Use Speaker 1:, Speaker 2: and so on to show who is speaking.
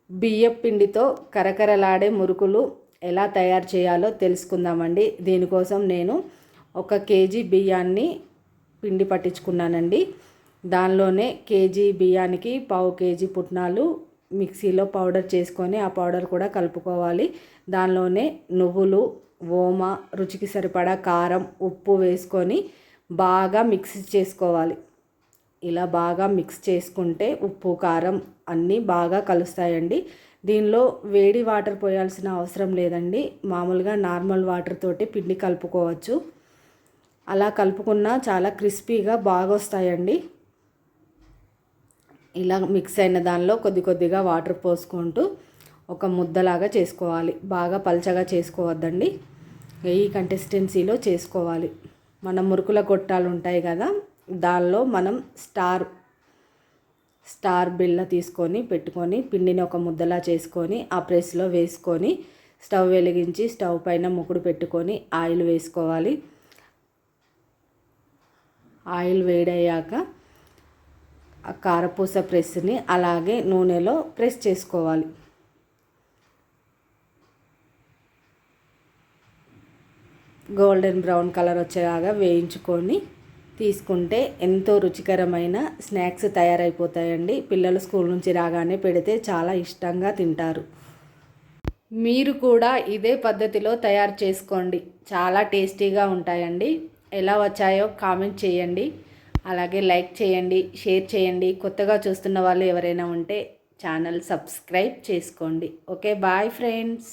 Speaker 1: బియ్యం పిండితో కరకరలాడే మురుకులు ఎలా తయారు చేయాలో తెలుసుకుందామండి. దీనికోసం నేను 1 కేజీ బియ్యాన్ని పిండి పట్టించుకున్నానండి. దానిలోనే కేజీ బియ్యానికి 1/2 కేజీ పుట్నాలు మిక్సీలో పౌడర్ చేసుకొని ఆ పౌడర్ కూడా కలుపుకోవాలి. దానిలోనే నువ్వులు, ఓమ, రుచికి సరిపడా కారం, ఉప్పు వేసుకొని బాగా మిక్స్ చేసుకోవాలి. ఇలా బాగా మిక్స్ చేసుకుంటే ఉప్పు, కారం అన్నీ బాగా కలుస్తాయండి. దీనిలో వేడి వాటర్ పోయాల్సిన అవసరం లేదండి. మామూలుగా నార్మల్ వాటర్ తోటి పిండి కలుపుకోవచ్చు. అలా కలుపుకున్నా చాలా క్రిస్పీగా బాగా వస్తాయండి. ఇలా మిక్స్ అయిన దానిలో కొద్ది కొద్దిగా వాటర్ పోసుకుంటూ ఒక ముద్దలాగా చేసుకోవాలి. బాగా పల్చగా చేసుకోవద్దండి. ఈ కన్సిస్టెన్సీలో చేసుకోవాలి. మన మురుకుల గొట్టాలు ఉంటాయి కదా, దానిలో మనం స్టార్ బిళ్ళ తీసుకొని పెట్టుకొని పిండిని ఒక ముద్దలా చేసుకొని ఆ ప్రెస్లో వేసుకొని స్టవ్ వెలిగించి స్టవ్ పైన ముకుడు పెట్టుకొని ఆయిల్ వేసుకోవాలి. ఆయిల్ వేడయ్యాక ఆ కారపూస ప్రెస్ని అలాగే నూనెలో ప్రెస్ చేసుకోవాలి. గోల్డెన్ బ్రౌన్ కలర్ వచ్చేలాగా వేయించుకొని తీసుకుంటే ఎంతో రుచికరమైన స్నాక్స్ తయారైపోతాయండి. పిల్లలు స్కూల్ నుంచి రాగానే పెడితే చాలా ఇష్టంగా తింటారు. మీరు కూడా ఇదే పద్ధతిలో తయారు చేసుకోండి. చాలా టేస్టీగా ఉంటాయండి. ఎలా వచ్చాయో కామెంట్ చేయండి. అలాగే లైక్ చేయండి, షేర్ చేయండి. కొత్తగా చూస్తున్న వాళ్ళు ఎవరైనా ఉంటే ఛానల్ సబ్స్క్రైబ్ చేసుకోండి. Okay, bye friends.